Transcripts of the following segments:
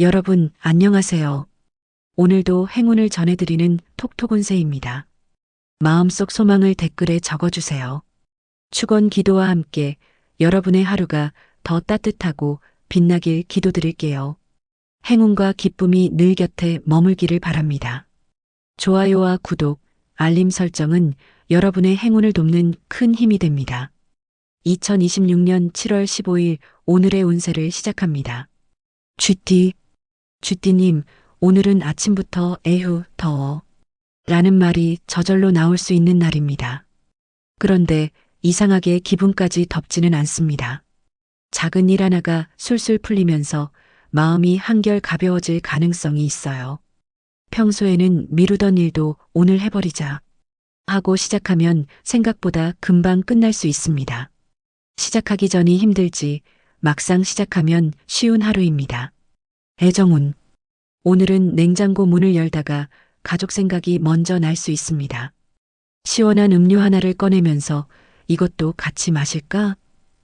여러분, 안녕하세요. 오늘도 행운을 전해드리는 톡톡운세입니다. 마음속 소망을 댓글에 적어주세요. 축원 기도와 함께 여러분의 하루가 더 따뜻하고 빛나길 기도드릴게요. 행운과 기쁨이 늘 곁에 머물기를 바랍니다. 좋아요와 구독, 알림 설정은 여러분의 행운을 돕는 큰 힘이 됩니다. 2026년 7월 15일 오늘의 운세를 시작합니다. 쥐띠님, 오늘은 아침부터 에휴, 더워. 라는 말이 저절로 나올 수 있는 날입니다. 그런데 이상하게 기분까지 덥지는 않습니다. 작은 일 하나가 술술 풀리면서 마음이 한결 가벼워질 가능성이 있어요. 평소에는 미루던 일도 오늘 해버리자 하고 시작하면 생각보다 금방 끝날 수 있습니다. 시작하기 전이 힘들지 막상 시작하면 쉬운 하루입니다. 애정운. 오늘은 냉장고 문을 열다가 가족 생각이 먼저 날 수 있습니다. 시원한 음료 하나를 꺼내면서 이것도 같이 마실까?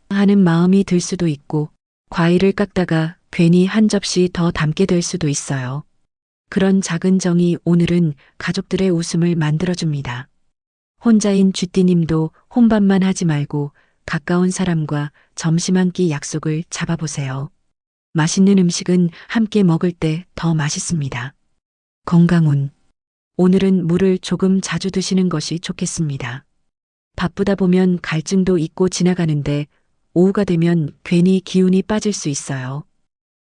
하는 마음이 들 수도 있고, 과일을 깎다가 괜히 한 접시 더 담게 될 수도 있어요. 그런 작은 정이 오늘은 가족들의 웃음을 만들어줍니다. 혼자인 쥐띠님도 혼밥만 하지 말고 가까운 사람과 점심 한 끼 약속을 잡아보세요. 맛있는 음식은 함께 먹을 때 더 맛있습니다. 건강운. 오늘은 물을 조금 자주 드시는 것이 좋겠습니다. 바쁘다 보면 갈증도 있고 지나가는데 오후가 되면 괜히 기운이 빠질 수 있어요.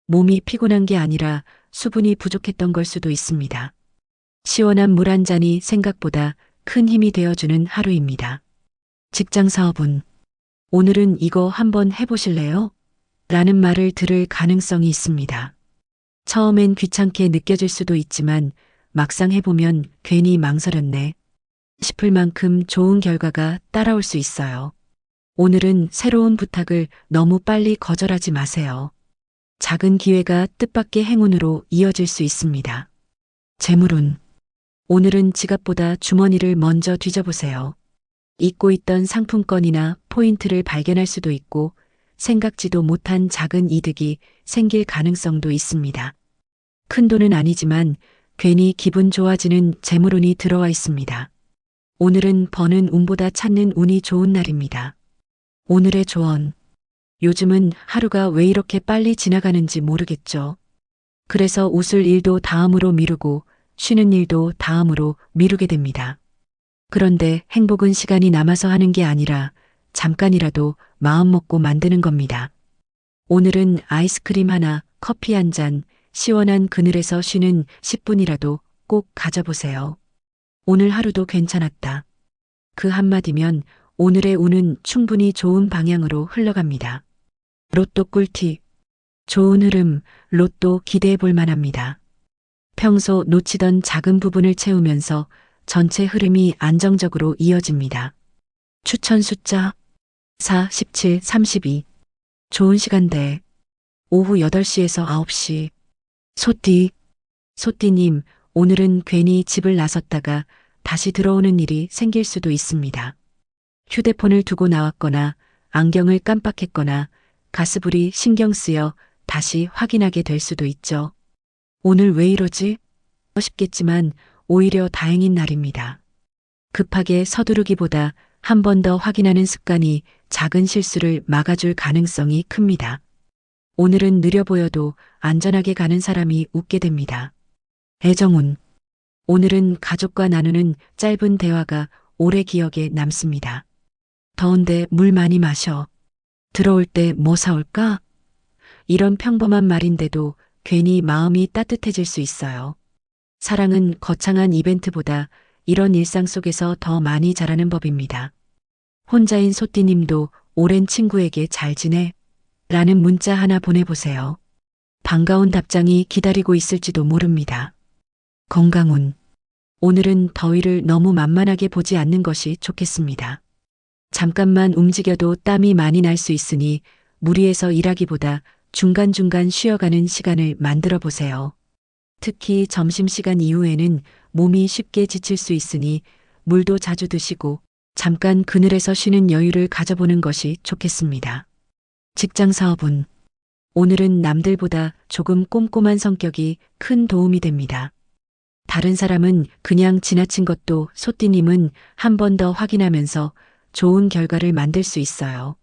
몸이 피곤한 게 아니라 수분이 부족했던 걸 수도 있습니다. 시원한 물 한 잔이 생각보다 큰 힘이 되어주는 하루입니다. 직장 사업운. 오늘은 이거 한번 해보실래요? 라는 말을 들을 가능성이 있습니다. 처음엔 귀찮게 느껴질 수도 있지만 막상 해보면 괜히 망설였네 싶을 만큼 좋은 결과가 따라올 수 있어요. 오늘은 새로운 부탁을 너무 빨리 거절하지 마세요. 작은 기회가 뜻밖의 행운으로 이어질 수 있습니다. 재물운. 오늘은 지갑보다 주머니를 먼저 뒤져보세요. 잊고 있던 상품권이나 포인트를 발견할 수도 있고 생각지도 못한 작은 이득이 생길 가능성도 있습니다. 큰 돈은 아니지만 괜히 기분 좋아지는 재물운이 들어와 있습니다. 오늘은 버는 운보다 찾는 운이 좋은 날입니다. 오늘의 조언. 요즘은 하루가 왜 이렇게 빨리 지나가는지 모르겠죠. 그래서 웃을 일도 다음으로 미루고 쉬는 일도 다음으로 미루게 됩니다. 그런데 행복은 시간이 남아서 하는 게 아니라 잠깐이라도 마음 먹고 만드는 겁니다. 오늘은 아이스크림 하나, 커피 한 잔, 시원한 그늘에서 쉬는 10분이라도 꼭 가져보세요. 오늘 하루도 괜찮았다. 그 한마디면 오늘의 운은 충분히 좋은 방향으로 흘러갑니다. 로또 꿀팁. 좋은 흐름, 로또 기대해 볼 만합니다. 평소 놓치던 작은 부분을 채우면서 전체 흐름이 안정적으로 이어집니다. 추천 숫자 4, 17, 32. 좋은 시간대. 오후 8시에서 9시. 소띠님, 오늘은 괜히 집을 나섰다가 다시 들어오는 일이 생길 수도 있습니다. 휴대폰을 두고 나왔거나 안경을 깜빡했거나 가스불이 신경 쓰여 다시 확인하게 될 수도 있죠. 오늘 왜 이러지? 싶겠지만 오히려 다행인 날입니다. 급하게 서두르기보다 한 번 더 확인하는 습관이 작은 실수를 막아줄 가능성이 큽니다. 오늘은 느려 보여도 안전하게 가는 사람이 웃게 됩니다. 애정운. 오늘은 가족과 나누는 짧은 대화가 오래 기억에 남습니다. 더운데 물 많이 마셔. 들어올 때 뭐 사올까? 이런 평범한 말인데도 괜히 마음이 따뜻해질 수 있어요. 사랑은 거창한 이벤트보다 이런 일상 속에서 더 많이 자라는 법입니다. 혼자인 소띠님도 오랜 친구에게 잘 지내? 라는 문자 하나 보내보세요. 반가운 답장이 기다리고 있을지도 모릅니다. 건강운. 오늘은 더위를 너무 만만하게 보지 않는 것이 좋겠습니다. 잠깐만 움직여도 땀이 많이 날 수 있으니 무리해서 일하기보다 중간중간 쉬어가는 시간을 만들어 보세요. 특히 점심시간 이후에는 몸이 쉽게 지칠 수 있으니 물도 자주 드시고 잠깐 그늘에서 쉬는 여유를 가져보는 것이 좋겠습니다. 직장 사업운. 오늘은 남들보다 조금 꼼꼼한 성격이 큰 도움이 됩니다. 다른 사람은 그냥 지나친 것도 소띠님은 한 번 더 확인하면서 좋은 결과를 만들 수 있어요.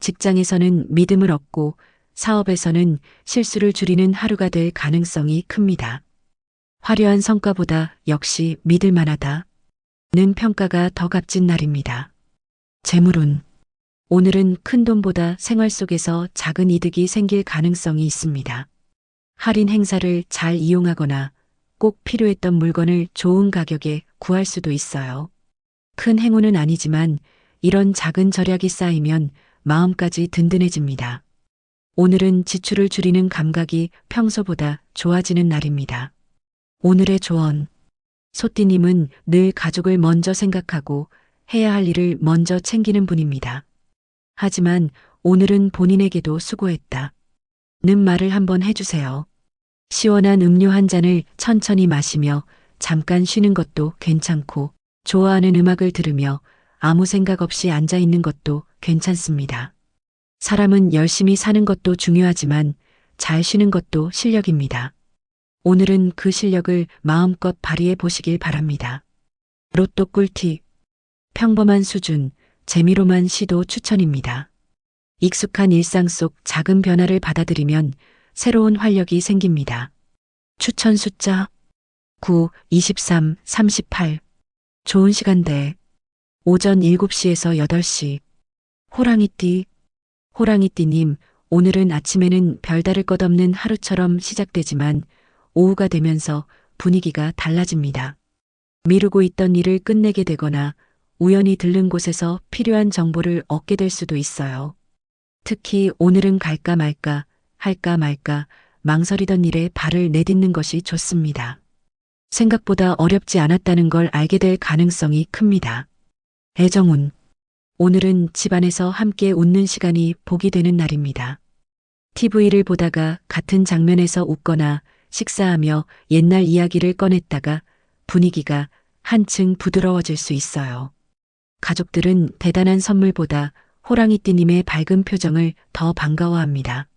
직장에서는 믿음을 얻고 사업에서는 실수를 줄이는 하루가 될 가능성이 큽니다. 화려한 성과보다 역시 믿을 만하다. 는 평가가 더 값진 날입니다. 재물운. 오늘은 큰 돈보다 생활 속에서 작은 이득이 생길 가능성이 있습니다. 할인 행사를 잘 이용하거나 꼭 필요했던 물건을 좋은 가격에 구할 수도 있어요. 큰 행운은 아니지만 이런 작은 절약이 쌓이면 마음까지 든든해집니다. 오늘은 지출을 줄이는 감각이 평소보다 좋아지는 날입니다. 오늘의 조언. 소띠님은 늘 가족을 먼저 생각하고 해야 할 일을 먼저 챙기는 분입니다. 하지만 오늘은 본인에게도 수고했다. 는 말을 한번 해주세요. 시원한 음료 한 잔을 천천히 마시며 잠깐 쉬는 것도 괜찮고 좋아하는 음악을 들으며 아무 생각 없이 앉아 있는 것도 괜찮습니다. 사람은 열심히 사는 것도 중요하지만 잘 쉬는 것도 실력입니다. 오늘은 그 실력을 마음껏 발휘해 보시길 바랍니다. 로또 꿀팁. 평범한 수준, 재미로만 시도 추천입니다. 익숙한 일상 속 작은 변화를 받아들이면 새로운 활력이 생깁니다. 추천 숫자 9, 23, 38. 좋은 시간대. 오전 7시에서 8시. 호랑이띠. 호랑이띠님, 오늘은 아침에는 별다를 것 없는 하루처럼 시작되지만 오후가 되면서 분위기가 달라집니다. 미루고 있던 일을 끝내게 되거나 우연히 들른 곳에서 필요한 정보를 얻게 될 수도 있어요. 특히 오늘은 갈까 말까, 할까 말까, 망설이던 일에 발을 내딛는 것이 좋습니다. 생각보다 어렵지 않았다는 걸 알게 될 가능성이 큽니다. 애정운. 오늘은 집안에서 함께 웃는 시간이 복이 되는 날입니다. TV를 보다가 같은 장면에서 웃거나 식사하며 옛날 이야기를 꺼냈다가 분위기가 한층 부드러워질 수 있어요. 가족들은 대단한 선물보다 호랑이띠님의 밝은 표정을 더 반가워합니다.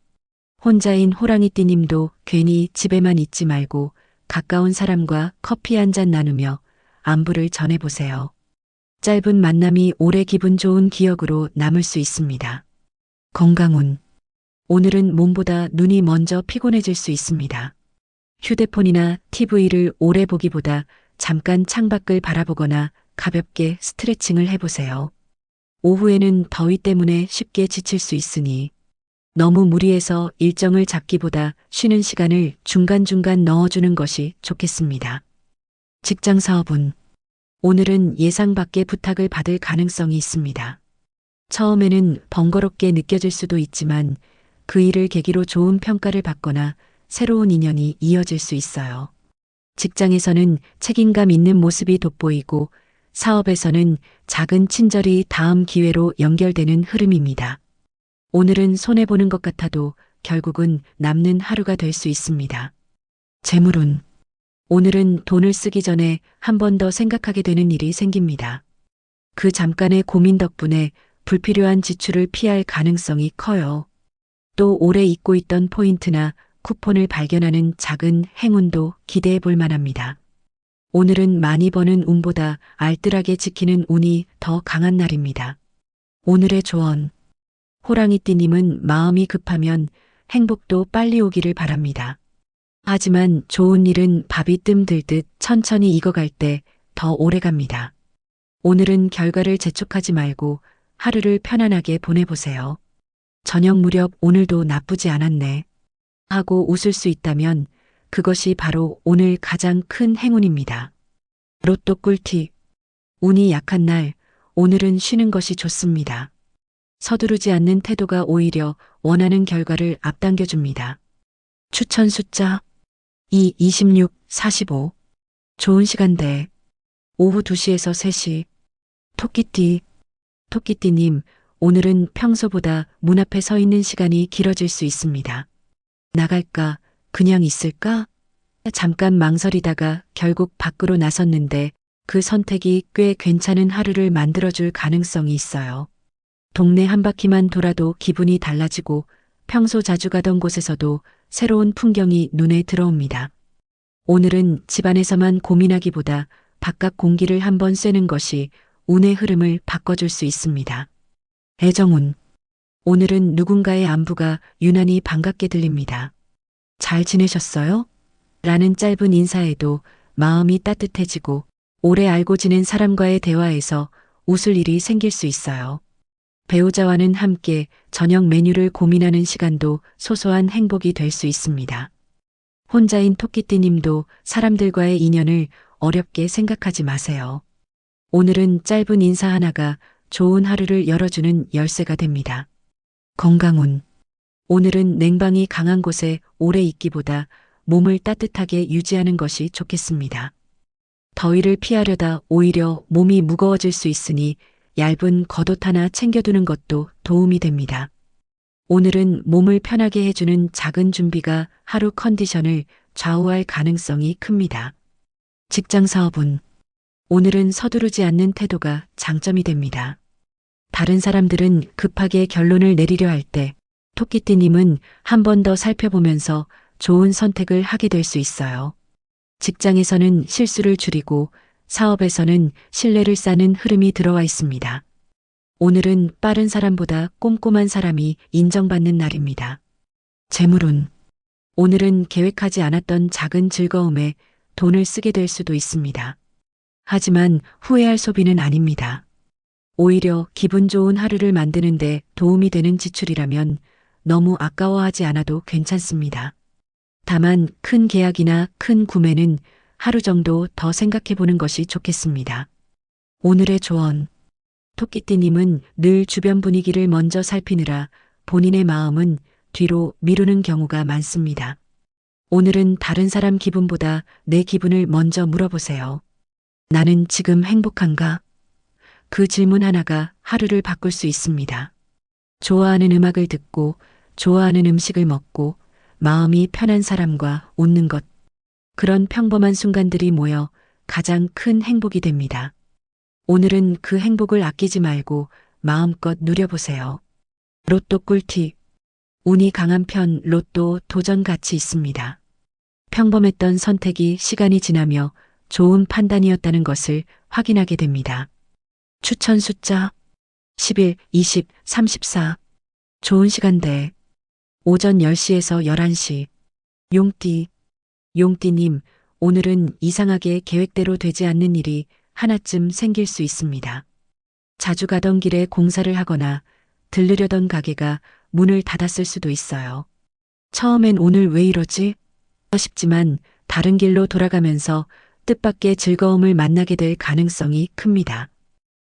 혼자인 호랑이띠님도 괜히 집에만 있지 말고 가까운 사람과 커피 한 잔 나누며 안부를 전해보세요. 짧은 만남이 오래 기분 좋은 기억으로 남을 수 있습니다. 건강운. 오늘은 몸보다 눈이 먼저 피곤해질 수 있습니다. 휴대폰이나 TV를 오래 보기보다 잠깐 창밖을 바라보거나 가볍게 스트레칭을 해보세요. 오후에는 더위 때문에 쉽게 지칠 수 있으니 너무 무리해서 일정을 잡기보다 쉬는 시간을 중간중간 넣어주는 것이 좋겠습니다. 직장 사업은 오늘은 예상 밖의 부탁을 받을 가능성이 있습니다. 처음에는 번거롭게 느껴질 수도 있지만 그 일을 계기로 좋은 평가를 받거나 새로운 인연이 이어질 수 있어요. 직장에서는 책임감 있는 모습이 돋보이고 사업에서는 작은 친절이 다음 기회로 연결되는 흐름입니다. 오늘은 손해보는 것 같아도 결국은 남는 하루가 될 수 있습니다. 재물운. 오늘은 돈을 쓰기 전에 한 번 더 생각하게 되는 일이 생깁니다. 그 잠깐의 고민 덕분에 불필요한 지출을 피할 가능성이 커요. 또 오래 잊고 있던 포인트나 쿠폰을 발견하는 작은 행운도 기대해 볼 만합니다. 오늘은 많이 버는 운보다 알뜰하게 지키는 운이 더 강한 날입니다. 오늘의 조언. 호랑이띠님은 마음이 급하면 행복도 빨리 오기를 바랍니다. 하지만 좋은 일은 밥이 뜸들듯 천천히 익어갈 때 더 오래 갑니다. 오늘은 결과를 재촉하지 말고 하루를 편안하게 보내보세요. 저녁 무렵 오늘도 나쁘지 않았네 하고 웃을 수 있다면 그것이 바로 오늘 가장 큰 행운입니다. 로또 꿀팁. 운이 약한 날, 오늘은 쉬는 것이 좋습니다. 서두르지 않는 태도가 오히려 원하는 결과를 앞당겨줍니다. 추천 숫자 2, 26, 45. 좋은 시간대. 오후 2시에서 3시. 토끼띠. 토끼띠님, 오늘은 평소보다 문 앞에 서 있는 시간이 길어질 수 있습니다. 나갈까? 그냥 있을까? 잠깐 망설이다가 결국 밖으로 나섰는데 그 선택이 꽤 괜찮은 하루를 만들어줄 가능성이 있어요. 동네 한 바퀴만 돌아도 기분이 달라지고 평소 자주 가던 곳에서도 새로운 풍경이 눈에 들어옵니다. 오늘은 집안에서만 고민하기보다 바깥 공기를 한번 쐬는 것이 운의 흐름을 바꿔줄 수 있습니다. 애정운. 오늘은 누군가의 안부가 유난히 반갑게 들립니다. 잘 지내셨어요? 라는 짧은 인사에도 마음이 따뜻해지고 오래 알고 지낸 사람과의 대화에서 웃을 일이 생길 수 있어요. 배우자와는 함께 저녁 메뉴를 고민하는 시간도 소소한 행복이 될 수 있습니다. 혼자인 토끼띠님도 사람들과의 인연을 어렵게 생각하지 마세요. 오늘은 짧은 인사 하나가 좋은 하루를 열어주는 열쇠가 됩니다. 건강운. 오늘은 냉방이 강한 곳에 오래 있기보다 몸을 따뜻하게 유지하는 것이 좋겠습니다. 더위를 피하려다 오히려 몸이 무거워질 수 있으니 얇은 겉옷 하나 챙겨두는 것도 도움이 됩니다. 오늘은 몸을 편하게 해주는 작은 준비가 하루 컨디션을 좌우할 가능성이 큽니다. 직장 사업운. 오늘은 서두르지 않는 태도가 장점이 됩니다. 다른 사람들은 급하게 결론을 내리려 할 때 토끼띠님은 한 번 더 살펴보면서 좋은 선택을 하게 될 수 있어요. 직장에서는 실수를 줄이고 사업에서는 신뢰를 쌓는 흐름이 들어와 있습니다. 오늘은 빠른 사람보다 꼼꼼한 사람이 인정받는 날입니다. 재물운. 오늘은 계획하지 않았던 작은 즐거움에 돈을 쓰게 될 수도 있습니다. 하지만 후회할 소비는 아닙니다. 오히려 기분 좋은 하루를 만드는데 도움이 되는 지출이라면 너무 아까워하지 않아도 괜찮습니다. 다만 큰 계약이나 큰 구매는 하루 정도 더 생각해 보는 것이 좋겠습니다. 오늘의 조언. 토끼띠님은 늘 주변 분위기를 먼저 살피느라 본인의 마음은 뒤로 미루는 경우가 많습니다. 오늘은 다른 사람 기분보다 내 기분을 먼저 물어보세요. 나는 지금 행복한가? 그 질문 하나가 하루를 바꿀 수 있습니다. 좋아하는 음악을 듣고 좋아하는 음식을 먹고 마음이 편한 사람과 웃는 것. 그런 평범한 순간들이 모여 가장 큰 행복이 됩니다. 오늘은 그 행복을 아끼지 말고 마음껏 누려보세요. 로또 꿀팁. 운이 강한 편 로또 도전 가치 있습니다. 평범했던 선택이 시간이 지나며 좋은 판단이었다는 것을 확인하게 됩니다. 추천 숫자 11, 20, 34. 좋은 시간대. 오전 10시에서 11시. 용띠. 용띠님, 오늘은 이상하게 계획대로 되지 않는 일이 하나쯤 생길 수 있습니다. 자주 가던 길에 공사를 하거나 들르려던 가게가 문을 닫았을 수도 있어요. 처음엔 오늘 왜 이러지? 싶지만 다른 길로 돌아가면서 뜻밖의 즐거움을 만나게 될 가능성이 큽니다.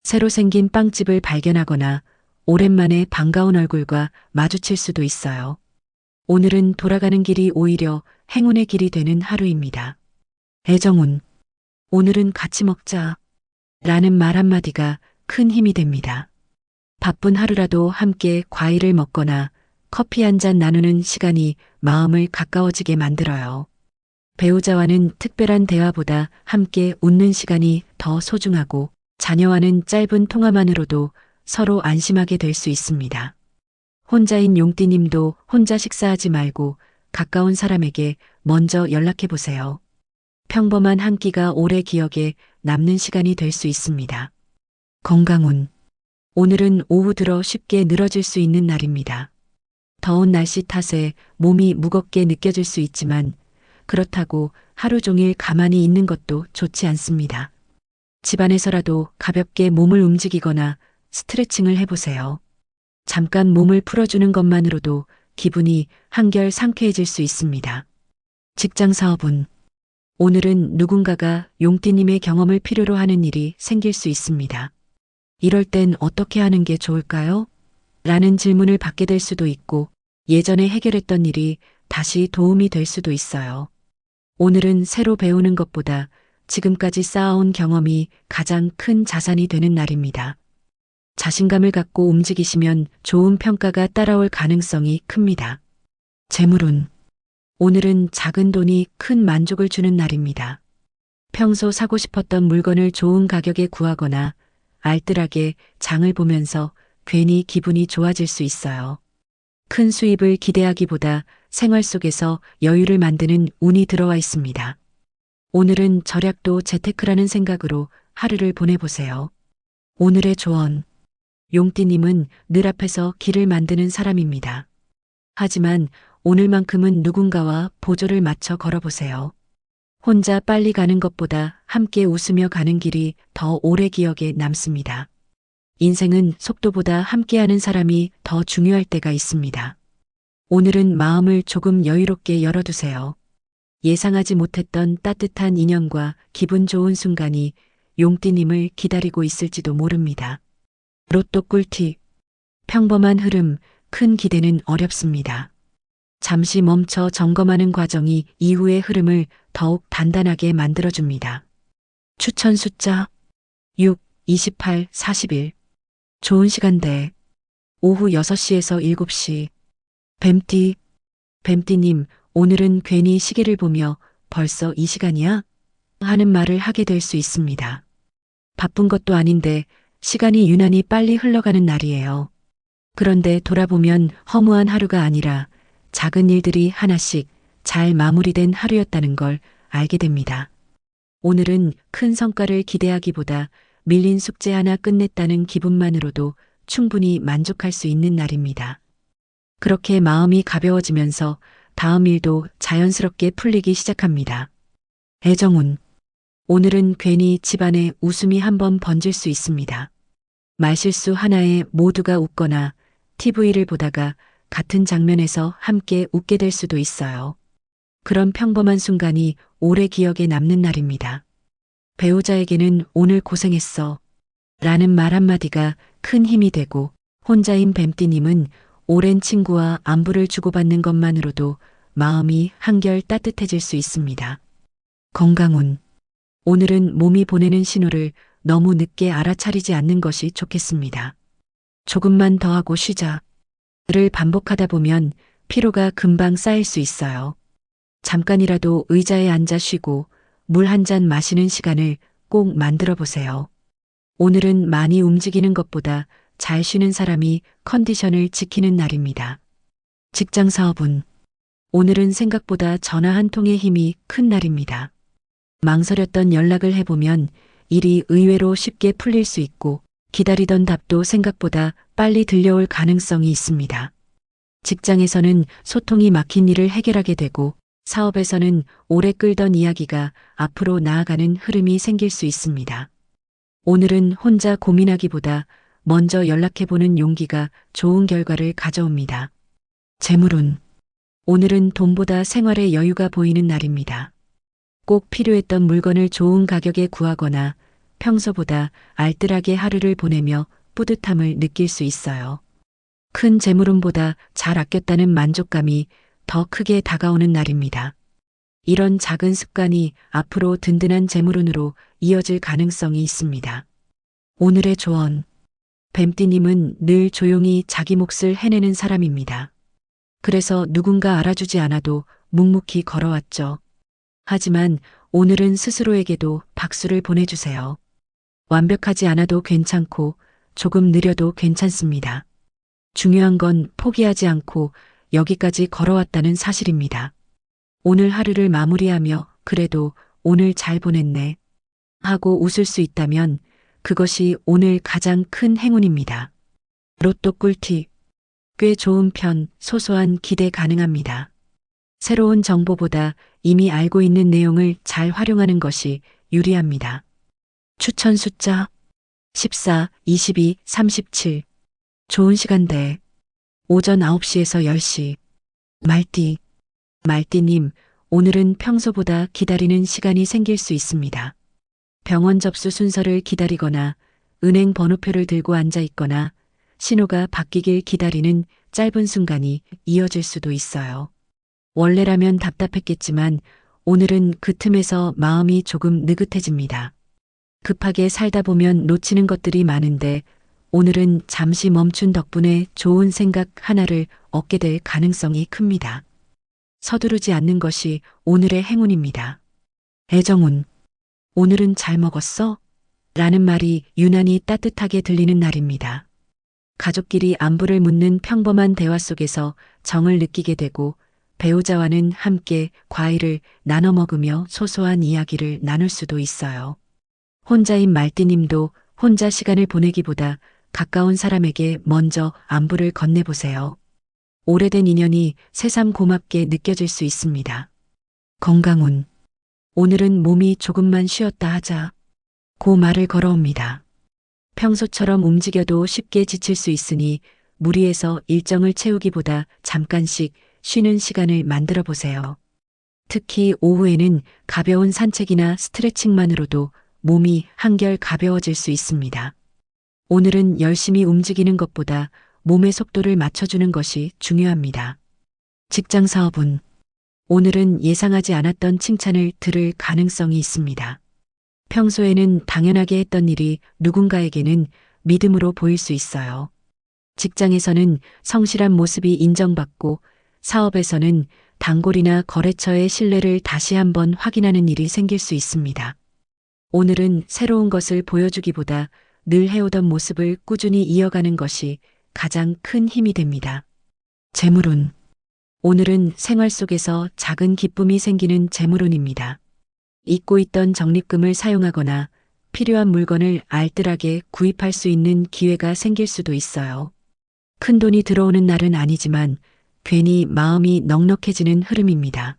새로 생긴 빵집을 발견하거나 오랜만에 반가운 얼굴과 마주칠 수도 있어요. 오늘은 돌아가는 길이 오히려 행운의 길이 되는 하루입니다. 애정운. 오늘은 같이 먹자. 라는 말 한마디가 큰 힘이 됩니다. 바쁜 하루라도 함께 과일을 먹거나 커피 한 잔 나누는 시간이 마음을 가까워지게 만들어요. 배우자와는 특별한 대화보다 함께 웃는 시간이 더 소중하고 자녀와는 짧은 통화만으로도 서로 안심하게 될 수 있습니다. 혼자인 용띠님도 혼자 식사하지 말고 가까운 사람에게 먼저 연락해 보세요. 평범한 한 끼가 오래 기억에 남는 시간이 될 수 있습니다. 건강운. 오늘은 오후 들어 쉽게 늘어질 수 있는 날입니다. 더운 날씨 탓에 몸이 무겁게 느껴질 수 있지만 그렇다고 하루 종일 가만히 있는 것도 좋지 않습니다. 집안에서라도 가볍게 몸을 움직이거나 스트레칭을 해보세요. 잠깐 몸을 풀어주는 것만으로도 기분이 한결 상쾌해질 수 있습니다. 직장 사업운. 오늘은 누군가가 용띠님의 경험을 필요로 하는 일이 생길 수 있습니다. 이럴 땐 어떻게 하는 게 좋을까요? 라는 질문을 받게 될 수도 있고 예전에 해결했던 일이 다시 도움이 될 수도 있어요. 오늘은 새로 배우는 것보다 지금까지 쌓아온 경험이 가장 큰 자산이 되는 날입니다. 자신감을 갖고 움직이시면 좋은 평가가 따라올 가능성이 큽니다. 재물운. 오늘은 작은 돈이 큰 만족을 주는 날입니다. 평소 사고 싶었던 물건을 좋은 가격에 구하거나 알뜰하게 장을 보면서 괜히 기분이 좋아질 수 있어요. 큰 수입을 기대하기보다 생활 속에서 여유를 만드는 운이 들어와 있습니다. 오늘은 절약도 재테크라는 생각으로 하루를 보내보세요. 오늘의 조언. 용띠님은 늘 앞에서 길을 만드는 사람입니다. 하지만 오늘만큼은 누군가와 보조를 맞춰 걸어보세요. 혼자 빨리 가는 것보다 함께 웃으며 가는 길이 더 오래 기억에 남습니다. 인생은 속도보다 함께하는 사람이 더 중요할 때가 있습니다. 오늘은 마음을 조금 여유롭게 열어두세요. 예상하지 못했던 따뜻한 인연과 기분 좋은 순간이 용띠님을 기다리고 있을지도 모릅니다. 로또 꿀팁. 평범한 흐름, 큰 기대는 어렵습니다. 잠시 멈춰 점검하는 과정이 이후의 흐름을 더욱 단단하게 만들어줍니다. 추천 숫자 6, 28, 41. 좋은 시간대 오후 6시에서 7시. 뱀띠. 뱀띠님, 오늘은 괜히 시계를 보며 벌써 이 시간이야? 하는 말을 하게 될 수 있습니다. 바쁜 것도 아닌데 시간이 유난히 빨리 흘러가는 날이에요. 그런데 돌아보면 허무한 하루가 아니라 작은 일들이 하나씩 잘 마무리된 하루였다는 걸 알게 됩니다. 오늘은 큰 성과를 기대하기보다 밀린 숙제 하나 끝냈다는 기분만으로도 충분히 만족할 수 있는 날입니다. 그렇게 마음이 가벼워지면서 다음 일도 자연스럽게 풀리기 시작합니다. 애정운. 오늘은 괜히 집안에 웃음이 한번 번질 수 있습니다. 말실수 하나에 모두가 웃거나 TV를 보다가 같은 장면에서 함께 웃게 될 수도 있어요. 그런 평범한 순간이 오래 기억에 남는 날입니다. 배우자에게는 오늘 고생했어 라는 말 한마디가 큰 힘이 되고, 혼자인 뱀띠님은 오랜 친구와 안부를 주고받는 것만으로도 마음이 한결 따뜻해질 수 있습니다. 건강운. 오늘은 몸이 보내는 신호를 너무 늦게 알아차리지 않는 것이 좋겠습니다. 조금만 더 하고 쉬자를 반복하다 보면 피로가 금방 쌓일 수 있어요. 잠깐이라도 의자에 앉아 쉬고 물 한 잔 마시는 시간을 꼭 만들어 보세요. 오늘은 많이 움직이는 것보다 잘 쉬는 사람이 컨디션을 지키는 날입니다. 직장 사업운. 오늘은 생각보다 전화 한 통의 힘이 큰 날입니다. 망설였던 연락을 해보면 일이 의외로 쉽게 풀릴 수 있고, 기다리던 답도 생각보다 빨리 들려올 가능성이 있습니다. 직장에서는 소통이 막힌 일을 해결하게 되고, 사업에서는 오래 끌던 이야기가 앞으로 나아가는 흐름이 생길 수 있습니다. 오늘은 혼자 고민하기보다 먼저 연락해보는 용기가 좋은 결과를 가져옵니다. 재물운. 오늘은 돈보다 생활의 여유가 보이는 날입니다. 꼭 필요했던 물건을 좋은 가격에 구하거나 평소보다 알뜰하게 하루를 보내며 뿌듯함을 느낄 수 있어요. 큰 재물운보다 잘 아꼈다는 만족감이 더 크게 다가오는 날입니다. 이런 작은 습관이 앞으로 든든한 재물운으로 이어질 가능성이 있습니다. 오늘의 조언. 뱀띠님은 늘 조용히 자기 몫을 해내는 사람입니다. 그래서 누군가 알아주지 않아도 묵묵히 걸어왔죠. 하지만 오늘은 스스로에게도 박수를 보내주세요. 완벽하지 않아도 괜찮고 조금 느려도 괜찮습니다. 중요한 건 포기하지 않고 여기까지 걸어왔다는 사실입니다. 오늘 하루를 마무리하며 그래도 오늘 잘 보냈네 하고 웃을 수 있다면 그것이 오늘 가장 큰 행운입니다. 로또 꿀팁. 꽤 좋은 편, 소소한 기대 가능합니다. 새로운 정보보다 이미 알고 있는 내용을 잘 활용하는 것이 유리합니다. 추천 숫자 14, 22, 37. 좋은 시간대 오전 9시에서 10시. 말띠. 말띠님, 오늘은 평소보다 기다리는 시간이 생길 수 있습니다. 병원 접수 순서를 기다리거나 은행 번호표를 들고 앉아 있거나 신호가 바뀌길 기다리는 짧은 순간이 이어질 수도 있어요. 원래라면 답답했겠지만 오늘은 그 틈에서 마음이 조금 느긋해집니다. 급하게 살다 보면 놓치는 것들이 많은데 오늘은 잠시 멈춘 덕분에 좋은 생각 하나를 얻게 될 가능성이 큽니다. 서두르지 않는 것이 오늘의 행운입니다. 애정운. 오늘은 잘 먹었어? 라는 말이 유난히 따뜻하게 들리는 날입니다. 가족끼리 안부를 묻는 평범한 대화 속에서 정을 느끼게 되고 배우자와는 함께 과일을 나눠 먹으며 소소한 이야기를 나눌 수도 있어요. 혼자인 말띠님도 혼자 시간을 보내기보다 가까운 사람에게 먼저 안부를 건네보세요. 오래된 인연이 새삼 고맙게 느껴질 수 있습니다. 건강운. 오늘은 몸이 조금만 쉬었다 하자. 고 말을 걸어옵니다. 평소처럼 움직여도 쉽게 지칠 수 있으니 무리해서 일정을 채우기보다 잠깐씩 쉬는 시간을 만들어 보세요. 특히 오후에는 가벼운 산책이나 스트레칭만으로도 몸이 한결 가벼워질 수 있습니다. 오늘은 열심히 움직이는 것보다 몸의 속도를 맞춰주는 것이 중요합니다. 직장 사업은 오늘은 예상하지 않았던 칭찬을 들을 가능성이 있습니다. 평소에는 당연하게 했던 일이 누군가에게는 믿음으로 보일 수 있어요. 직장에서는 성실한 모습이 인정받고 사업에서는 단골이나 거래처의 신뢰를 다시 한번 확인하는 일이 생길 수 있습니다. 오늘은 새로운 것을 보여주기보다 늘 해오던 모습을 꾸준히 이어가는 것이 가장 큰 힘이 됩니다. 재물운. 오늘은 생활 속에서 작은 기쁨이 생기는 재물운입니다. 잊고 있던 적립금을 사용하거나 필요한 물건을 알뜰하게 구입할 수 있는 기회가 생길 수도 있어요. 큰 돈이 들어오는 날은 아니지만 괜히 마음이 넉넉해지는 흐름입니다.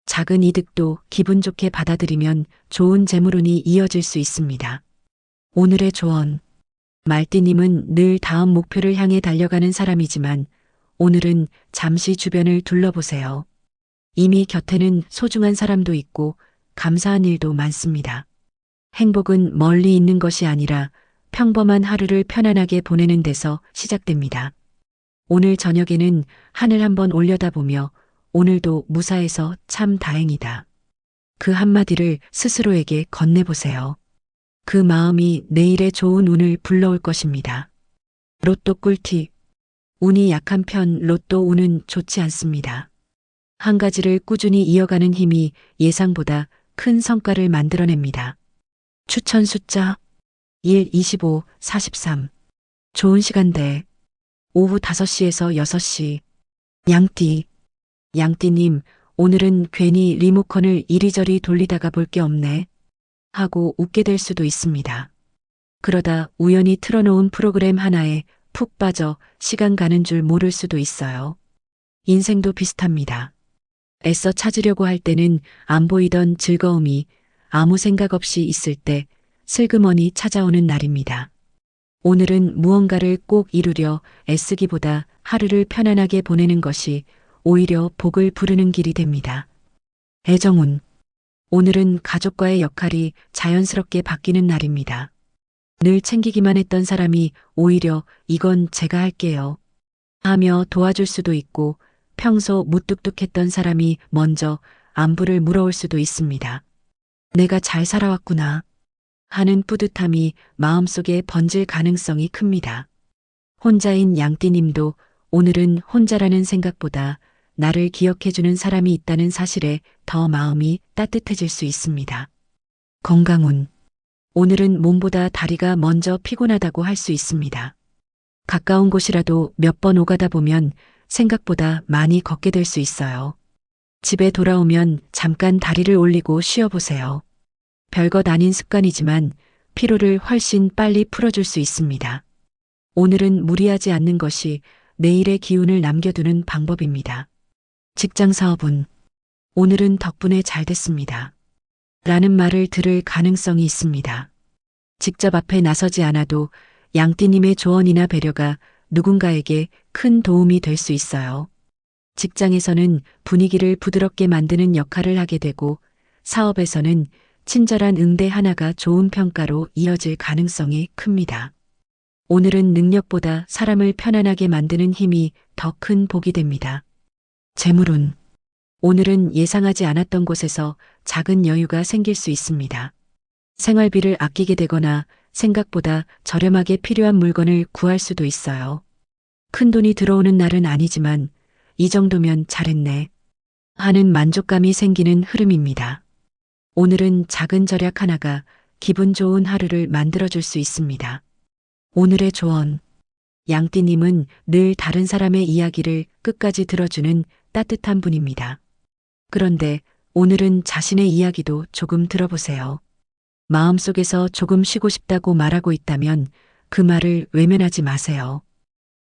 작은 이득도 기분 좋게 받아들이면 좋은 재물운이 이어질 수 있습니다. 오늘의 조언. 말띠님은 늘 다음 목표를 향해 달려가는 사람이지만 오늘은 잠시 주변을 둘러보세요. 이미 곁에는 소중한 사람도 있고 감사한 일도 많습니다. 행복은 멀리 있는 것이 아니라 평범한 하루를 편안하게 보내는 데서 시작됩니다. 오늘 저녁에는 하늘 한번 올려다보며 오늘도 무사해서 참 다행이다. 그 한마디를 스스로에게 건네보세요. 그 마음이 내일의 좋은 운을 불러올 것입니다. 로또 꿀팁. 운이 약한 편 로또 운은 좋지 않습니다. 한 가지를 꾸준히 이어가는 힘이 예상보다 큰 성과를 만들어냅니다. 추천 숫자 1, 25, 43. 좋은 시간대 오후 5시에서 6시. 양띠. 양띠님, 오늘은 괜히 리모컨을 이리저리 돌리다가 볼 게 없네 하고 웃게 될 수도 있습니다. 그러다 우연히 틀어놓은 프로그램 하나에 푹 빠져 시간 가는 줄 모를 수도 있어요. 인생도 비슷합니다. 애써 찾으려고 할 때는 안 보이던 즐거움이 아무 생각 없이 있을 때 슬그머니 찾아오는 날입니다. 오늘은 무언가를 꼭 이루려 애쓰기보다 하루를 편안하게 보내는 것이 오히려 복을 부르는 길이 됩니다. 애정운. 오늘은 가족과의 역할이 자연스럽게 바뀌는 날입니다. 늘 챙기기만 했던 사람이 오히려 이건 제가 할게요 하며 도와줄 수도 있고 평소 무뚝뚝했던 사람이 먼저 안부를 물어올 수도 있습니다. 내가 잘 살아왔구나 하는 뿌듯함이 마음속에 번질 가능성이 큽니다. 혼자인 양띠님도 오늘은 혼자라는 생각보다 나를 기억해주는 사람이 있다는 사실에 더 마음이 따뜻해질 수 있습니다. 건강운. 오늘은 몸보다 다리가 먼저 피곤하다고 할 수 있습니다. 가까운 곳이라도 몇 번 오가다 보면 생각보다 많이 걷게 될 수 있어요. 집에 돌아오면 잠깐 다리를 올리고 쉬어보세요. 별것 아닌 습관이지만 피로를 훨씬 빨리 풀어줄 수 있습니다. 오늘은 무리하지 않는 것이 내일의 기운을 남겨두는 방법입니다. 직장 사업은 오늘은 덕분에 잘 됐습니다. 라는 말을 들을 가능성이 있습니다. 직접 앞에 나서지 않아도 양띠님의 조언이나 배려가 누군가에게 큰 도움이 될 수 있어요. 직장에서는 분위기를 부드럽게 만드는 역할을 하게 되고 사업에서는 친절한 응대 하나가 좋은 평가로 이어질 가능성이 큽니다. 오늘은 능력보다 사람을 편안하게 만드는 힘이 더 큰 복이 됩니다. 재물운. 오늘은 예상하지 않았던 곳에서 작은 여유가 생길 수 있습니다. 생활비를 아끼게 되거나 생각보다 저렴하게 필요한 물건을 구할 수도 있어요. 큰 돈이 들어오는 날은 아니지만 이 정도면 잘했네 하는 만족감이 생기는 흐름입니다. 오늘은 작은 절약 하나가 기분 좋은 하루를 만들어줄 수 있습니다. 오늘의 조언. 양띠님은 늘 다른 사람의 이야기를 끝까지 들어주는 따뜻한 분입니다. 그런데 오늘은 자신의 이야기도 조금 들어보세요. 마음속에서 조금 쉬고 싶다고 말하고 있다면 그 말을 외면하지 마세요.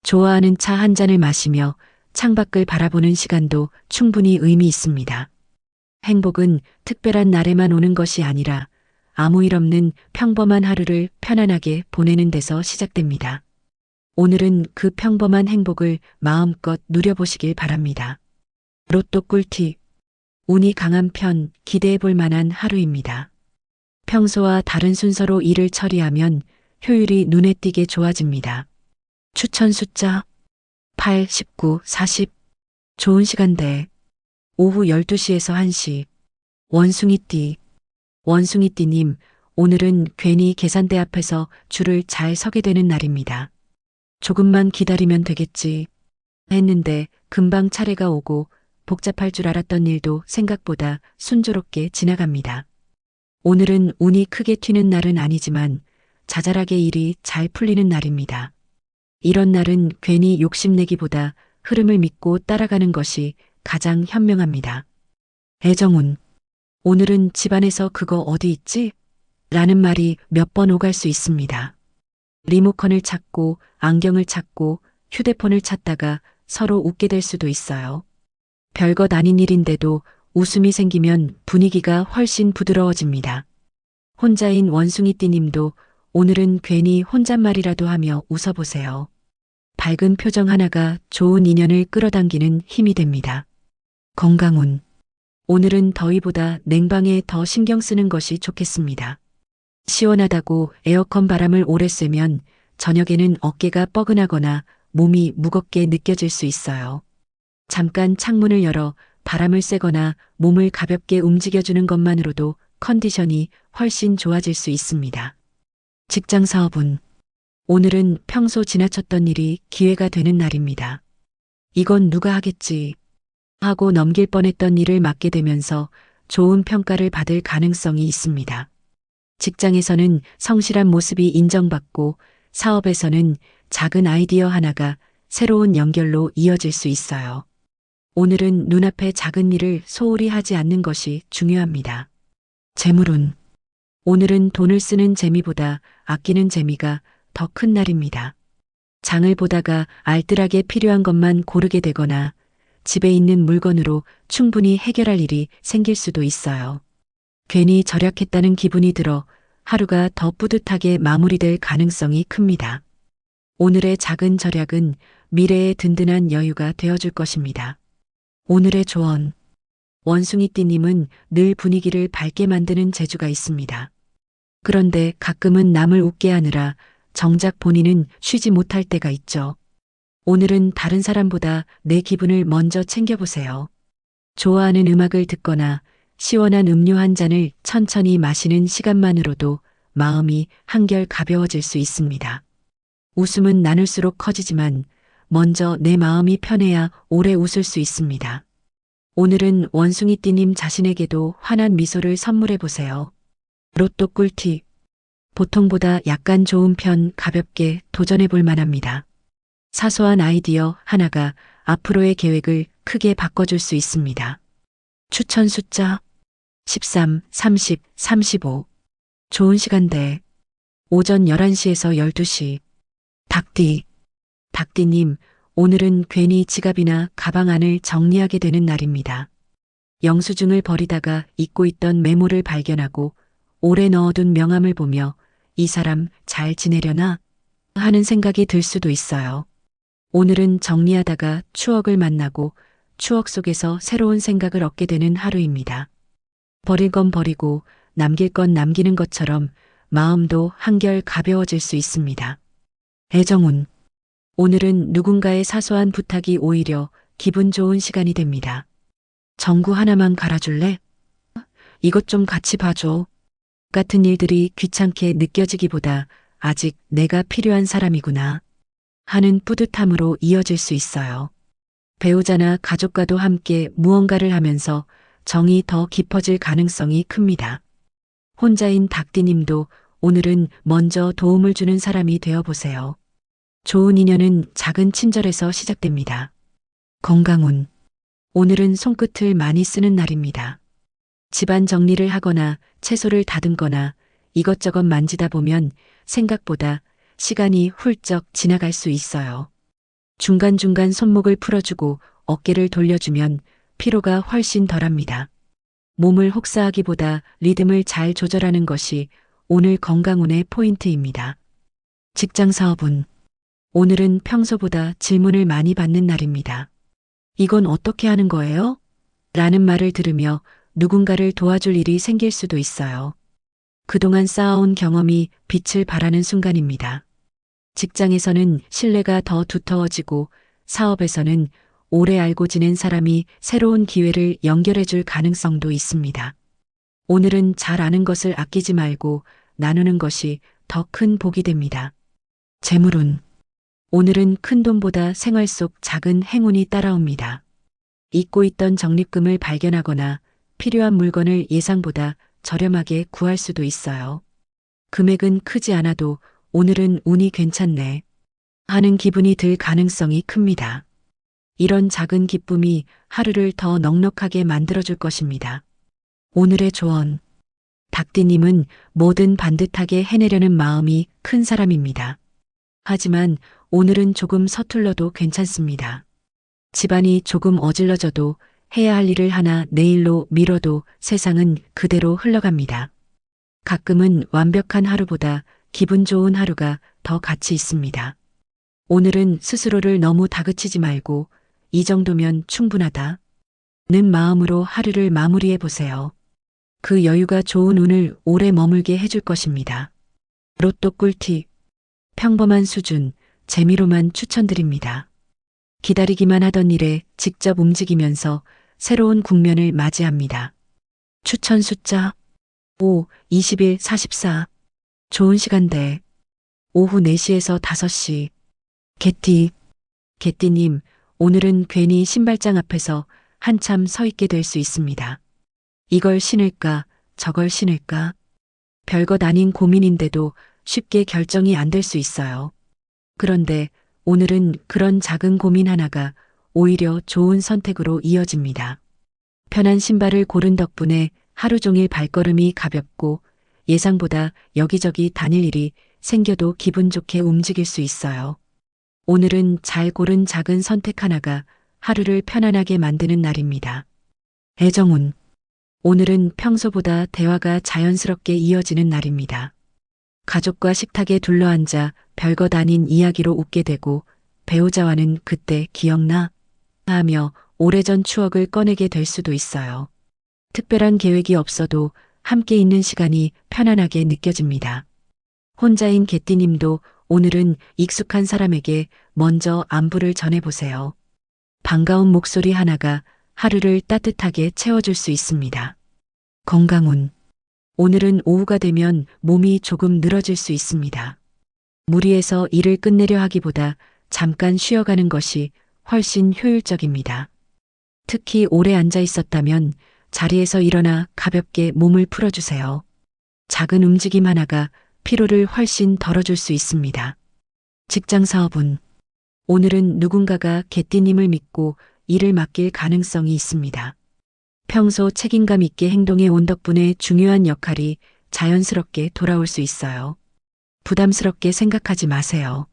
좋아하는 차 한 잔을 마시며 창밖을 바라보는 시간도 충분히 의미 있습니다. 행복은 특별한 날에만 오는 것이 아니라 아무 일 없는 평범한 하루를 편안하게 보내는 데서 시작됩니다. 오늘은 그 평범한 행복을 마음껏 누려보시길 바랍니다. 로또 꿀팁. 운이 강한 편 기대해 볼 만한 하루입니다. 평소와 다른 순서로 일을 처리하면 효율이 눈에 띄게 좋아집니다. 추천 숫자 8, 19, 40. 좋은 시간대. 오후 12시에서 1시. 원숭이띠. 원숭이띠님, 오늘은 괜히 계산대 앞에서 줄을 잘 서게 되는 날입니다. 조금만 기다리면 되겠지 했는데 금방 차례가 오고 복잡할 줄 알았던 일도 생각보다 순조롭게 지나갑니다. 오늘은 운이 크게 튀는 날은 아니지만 자잘하게 일이 잘 풀리는 날입니다. 이런 날은 괜히 욕심내기보다 흐름을 믿고 따라가는 것이 가장 현명합니다. 애정운. 오늘은 집안에서 그거 어디 있지? 라는 말이 몇 번 오갈 수 있습니다. 리모컨을 찾고 안경을 찾고 휴대폰을 찾다가 서로 웃게 될 수도 있어요. 별것 아닌 일인데도 웃음이 생기면 분위기가 훨씬 부드러워집니다. 혼자인 원숭이띠님도 오늘은 괜히 혼잣말이라도 하며 웃어보세요. 밝은 표정 하나가 좋은 인연을 끌어당기는 힘이 됩니다. 건강운. 오늘은 더위보다 냉방에 더 신경 쓰는 것이 좋겠습니다. 시원하다고 에어컨 바람을 오래 쐬면 저녁에는 어깨가 뻐근하거나 몸이 무겁게 느껴질 수 있어요. 잠깐 창문을 열어 바람을 쐬거나 몸을 가볍게 움직여주는 것만으로도 컨디션이 훨씬 좋아질 수 있습니다. 직장 사업운. 오늘은 평소 지나쳤던 일이 기회가 되는 날입니다. 이건 누가 하겠지 하고 넘길 뻔했던 일을 맡게 되면서 좋은 평가를 받을 가능성이 있습니다. 직장에서는 성실한 모습이 인정받고 사업에서는 작은 아이디어 하나가 새로운 연결로 이어질 수 있어요. 오늘은 눈앞의 작은 일을 소홀히 하지 않는 것이 중요합니다. 재물운. 오늘은 돈을 쓰는 재미보다 아끼는 재미가 더 큰 날입니다. 장을 보다가 알뜰하게 필요한 것만 고르게 되거나 집에 있는 물건으로 충분히 해결할 일이 생길 수도 있어요. 괜히 절약했다는 기분이 들어 하루가 더 뿌듯하게 마무리될 가능성이 큽니다. 오늘의 작은 절약은 미래의 든든한 여유가 되어줄 것입니다. 오늘의 조언. 원숭이띠님은 늘 분위기를 밝게 만드는 재주가 있습니다. 그런데 가끔은 남을 웃게 하느라 정작 본인은 쉬지 못할 때가 있죠. 오늘은 다른 사람보다 내 기분을 먼저 챙겨보세요. 좋아하는 음악을 듣거나 시원한 음료 한 잔을 천천히 마시는 시간만으로도 마음이 한결 가벼워질 수 있습니다. 웃음은 나눌수록 커지지만 먼저 내 마음이 편해야 오래 웃을 수 있습니다. 오늘은 원숭이띠님 자신에게도 환한 미소를 선물해 보세요. 로또 꿀팁. 보통보다 약간 좋은 편 가볍게 도전해 볼 만합니다. 사소한 아이디어 하나가 앞으로의 계획을 크게 바꿔줄 수 있습니다. 추천 숫자 13, 30, 35. 좋은 시간대. 오전 11시에서 12시. 닭띠. 닭띠님, 오늘은 괜히 지갑이나 가방 안을 정리하게 되는 날입니다. 영수증을 버리다가 잊고 있던 메모를 발견하고 오래 넣어둔 명함을 보며 이 사람 잘 지내려나 하는 생각이 들 수도 있어요. 오늘은 정리하다가 추억을 만나고 추억 속에서 새로운 생각을 얻게 되는 하루입니다. 버릴 건 버리고 남길 건 남기는 것처럼 마음도 한결 가벼워질 수 있습니다. 애정운. 오늘은 누군가의 사소한 부탁이 오히려 기분 좋은 시간이 됩니다. 전구 하나만 갈아줄래? 이것 좀 같이 봐줘. 같은 일들이 귀찮게 느껴지기보다 아직 내가 필요한 사람이구나 하는 뿌듯함으로 이어질 수 있어요. 배우자나 가족과도 함께 무언가를 하면서 정이 더 깊어질 가능성이 큽니다. 혼자인 닭띠님도 오늘은 먼저 도움을 주는 사람이 되어보세요. 좋은 인연은 작은 친절에서 시작됩니다. 건강운. 오늘은 손끝을 많이 쓰는 날입니다. 집안 정리를 하거나 채소를 다듬거나 이것저것 만지다 보면 생각보다 시간이 훌쩍 지나갈 수 있어요. 중간중간 손목을 풀어주고 어깨를 돌려주면 피로가 훨씬 덜합니다. 몸을 혹사하기보다 리듬을 잘 조절하는 것이 오늘 건강운의 포인트입니다. 직장 사업운. 오늘은 평소보다 질문을 많이 받는 날입니다. 이건 어떻게 하는 거예요? 라는 말을 들으며 누군가를 도와줄 일이 생길 수도 있어요. 그동안 쌓아온 경험이 빛을 발하는 순간입니다. 직장에서는 신뢰가 더 두터워지고 사업에서는 오래 알고 지낸 사람이 새로운 기회를 연결해 줄 가능성도 있습니다. 오늘은 잘 아는 것을 아끼지 말고 나누는 것이 더 큰 복이 됩니다. 재물운. 오늘은 큰돈보다 생활 속 작은 행운이 따라옵니다. 잊고 있던 적립금을 발견하거나 필요한 물건을 예상보다 저렴하게 구할 수도 있어요. 금액은 크지 않아도 오늘은 운이 괜찮네 하는 기분이 들 가능성이 큽니다. 이런 작은 기쁨이 하루를 더 넉넉하게 만들어줄 것입니다. 오늘의 조언. 닭띠님은 뭐든 반듯하게 해내려는 마음이 큰 사람입니다. 하지만 오늘은 조금 서툴러도 괜찮습니다. 집안이 조금 어질러져도 해야 할 일을 하나 내일로 미뤄도 세상은 그대로 흘러갑니다. 가끔은 완벽한 하루보다 기분 좋은 하루가 더 가치 있습니다. 오늘은 스스로를 너무 다그치지 말고 이 정도면 충분하다 는 마음으로 하루를 마무리해 보세요. 그 여유가 좋은 운을 오래 머물게 해줄 것입니다. 로또 꿀팁. 평범한 수준, 재미로만 추천드립니다. 기다리기만 하던 일에 직접 움직이면서 새로운 국면을 맞이합니다. 추천 숫자 5, 21, 44. 좋은 시간대 오후 4시에서 5시. 개띠. 개띠님, 오늘은 괜히 신발장 앞에서 한참 서 있게 될 수 있습니다. 이걸 신을까, 저걸 신을까? 별것 아닌 고민인데도 쉽게 결정이 안 될 수 있어요. 그런데 오늘은 그런 작은 고민 하나가 오히려 좋은 선택으로 이어집니다. 편한 신발을 고른 덕분에 하루 종일 발걸음이 가볍고 예상보다 여기저기 다닐 일이 생겨도 기분 좋게 움직일 수 있어요. 오늘은 잘 고른 작은 선택 하나가 하루를 편안하게 만드는 날입니다. 애정운. 오늘은 평소보다 대화가 자연스럽게 이어지는 날입니다. 가족과 식탁에 둘러앉아 별것 아닌 이야기로 웃게 되고 배우자와는 그때 기억나? 하며 오래전 추억을 꺼내게 될 수도 있어요. 특별한 계획이 없어도 함께 있는 시간이 편안하게 느껴집니다. 혼자인 개띠님도 오늘은 익숙한 사람에게 먼저 안부를 전해보세요. 반가운 목소리 하나가 하루를 따뜻하게 채워줄 수 있습니다. 건강운. 오늘은 오후가 되면 몸이 조금 늘어질 수 있습니다. 무리해서 일을 끝내려 하기보다 잠깐 쉬어가는 것이 훨씬 효율적입니다. 특히 오래 앉아 있었다면 자리에서 일어나 가볍게 몸을 풀어주세요. 작은 움직임 하나가 피로를 훨씬 덜어줄 수 있습니다. 직장 사업운. 오늘은 누군가가 개띠님을 믿고 일을 맡길 가능성이 있습니다. 평소 책임감 있게 행동해 온 덕분에 중요한 역할이 자연스럽게 돌아올 수 있어요. 부담스럽게 생각하지 마세요.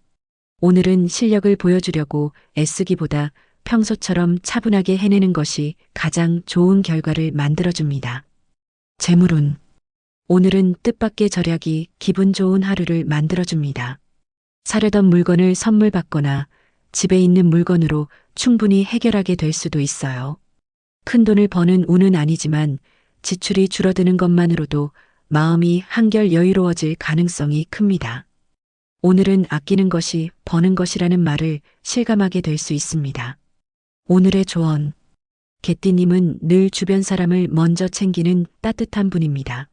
오늘은 실력을 보여주려고 애쓰기보다 평소처럼 차분하게 해내는 것이 가장 좋은 결과를 만들어줍니다. 재물운. 오늘은 뜻밖의 절약이 기분 좋은 하루를 만들어줍니다. 사려던 물건을 선물 받거나 집에 있는 물건으로 충분히 해결하게 될 수도 있어요. 큰 돈을 버는 운은 아니지만 지출이 줄어드는 것만으로도 마음이 한결 여유로워질 가능성이 큽니다. 오늘은 아끼는 것이 버는 것이라는 말을 실감하게 될 수 있습니다. 오늘의 조언. 개띠님은 늘 주변 사람을 먼저 챙기는 따뜻한 분입니다.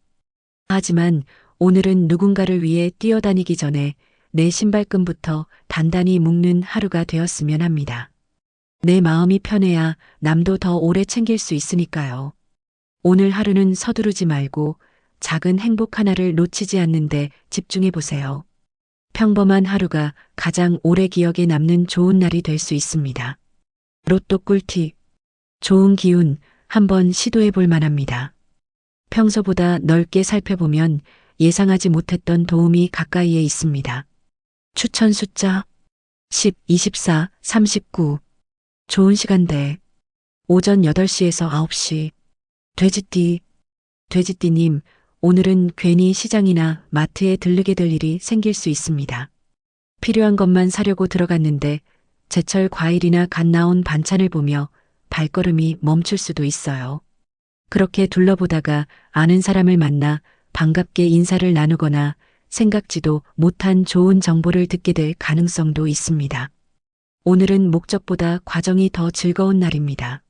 하지만 오늘은 누군가를 위해 뛰어다니기 전에 내 신발끈부터 단단히 묶는 하루가 되었으면 합니다. 내 마음이 편해야 남도 더 오래 챙길 수 있으니까요. 오늘 하루는 서두르지 말고 작은 행복 하나를 놓치지 않는데 집중해 보세요. 평범한 하루가 가장 오래 기억에 남는 좋은 날이 될 수 있습니다. 로또 꿀팁. 좋은 기운 한번 시도해 볼 만합니다. 평소보다 넓게 살펴보면 예상하지 못했던 도움이 가까이에 있습니다. 추천 숫자 10, 24, 39. 좋은 시간대. 오전 8시에서 9시. 돼지띠님, 오늘은 괜히 시장이나 마트에 들르게 될 일이 생길 수 있습니다. 필요한 것만 사려고 들어갔는데 제철 과일이나 갓 나온 반찬을 보며 발걸음이 멈출 수도 있어요. 그렇게 둘러보다가 아는 사람을 만나 반갑게 인사를 나누거나 생각지도 못한 좋은 정보를 듣게 될 가능성도 있습니다. 오늘은 목적보다 과정이 더 즐거운 날입니다.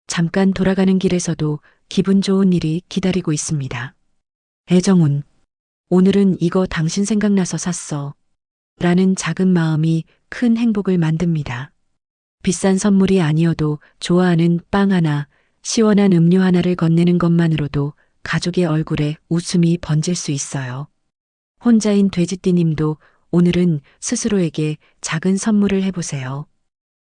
잠깐 돌아가는 길에서도 기분 좋은 일이 기다리고 있습니다. 애정운. 오늘은 이거 당신 생각나서 샀어. 라는 작은 마음이 큰 행복을 만듭니다. 비싼 선물이 아니어도 좋아하는 빵 하나, 시원한 음료 하나를 건네는 것만으로도 가족의 얼굴에 웃음이 번질 수 있어요. 혼자인 돼지띠님도 오늘은 스스로에게 작은 선물을 해보세요.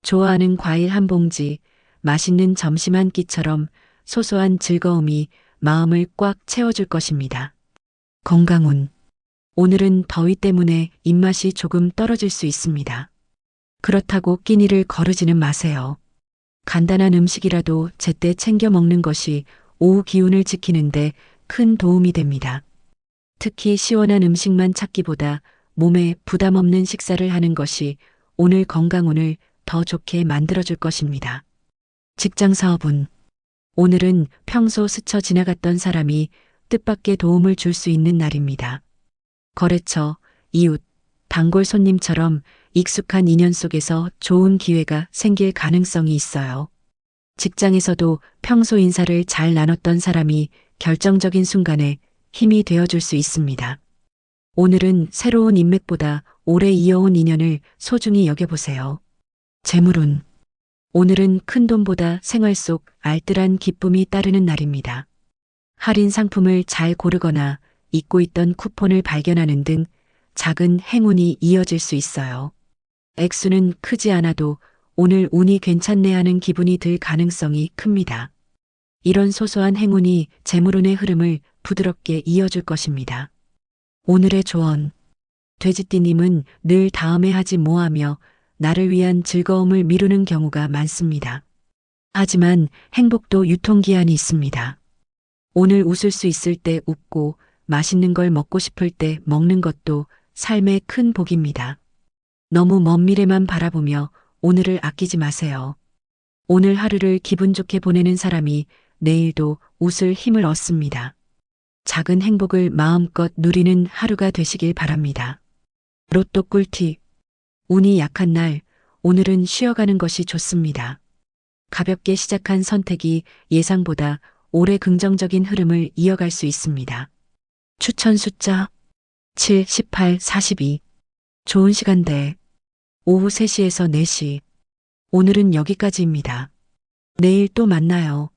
좋아하는 과일 한 봉지, 맛있는 점심 한 끼처럼 소소한 즐거움이 마음을 꽉 채워줄 것입니다. 건강운. 오늘은 더위 때문에 입맛이 조금 떨어질 수 있습니다. 그렇다고 끼니를 거르지는 마세요. 간단한 음식이라도 제때 챙겨 먹는 것이 오후 기운을 지키는데 큰 도움이 됩니다. 특히 시원한 음식만 찾기보다 몸에 부담 없는 식사를 하는 것이 오늘 건강운을 더 좋게 만들어줄 것입니다. 직장 사업운. 오늘은 평소 스쳐 지나갔던 사람이 뜻밖의 도움을 줄 수 있는 날입니다. 거래처, 이웃, 단골 손님처럼 익숙한 인연 속에서 좋은 기회가 생길 가능성이 있어요. 직장에서도 평소 인사를 잘 나눴던 사람이 결정적인 순간에 힘이 되어줄 수 있습니다. 오늘은 새로운 인맥보다 오래 이어온 인연을 소중히 여겨보세요. 재물운. 오늘은 큰돈보다 생활 속 알뜰한 기쁨이 따르는 날입니다. 할인 상품을 잘 고르거나 잊고 있던 쿠폰을 발견하는 등 작은 행운이 이어질 수 있어요. 액수는 크지 않아도 오늘 운이 괜찮네 하는 기분이 들 가능성이 큽니다. 이런 소소한 행운이 재물운의 흐름을 부드럽게 이어줄 것입니다. 오늘의 조언. 돼지띠님은 늘 다음에 하지 뭐하며 나를 위한 즐거움을 미루는 경우가 많습니다. 하지만 행복도 유통기한이 있습니다. 오늘 웃을 수 있을 때 웃고 맛있는 걸 먹고 싶을 때 먹는 것도 삶의 큰 복입니다. 너무 먼 미래만 바라보며 오늘을 아끼지 마세요. 오늘 하루를 기분 좋게 보내는 사람이 내일도 웃을 힘을 얻습니다. 작은 행복을 마음껏 누리는 하루가 되시길 바랍니다. 로또 꿀팁. 운이 약한 날, 오늘은 쉬어가는 것이 좋습니다. 가볍게 시작한 선택이 예상보다 오래 긍정적인 흐름을 이어갈 수 있습니다. 추천 숫자 7, 18, 42. 좋은 시간대. 오후 3시에서 4시. 오늘은 여기까지입니다. 내일 또 만나요.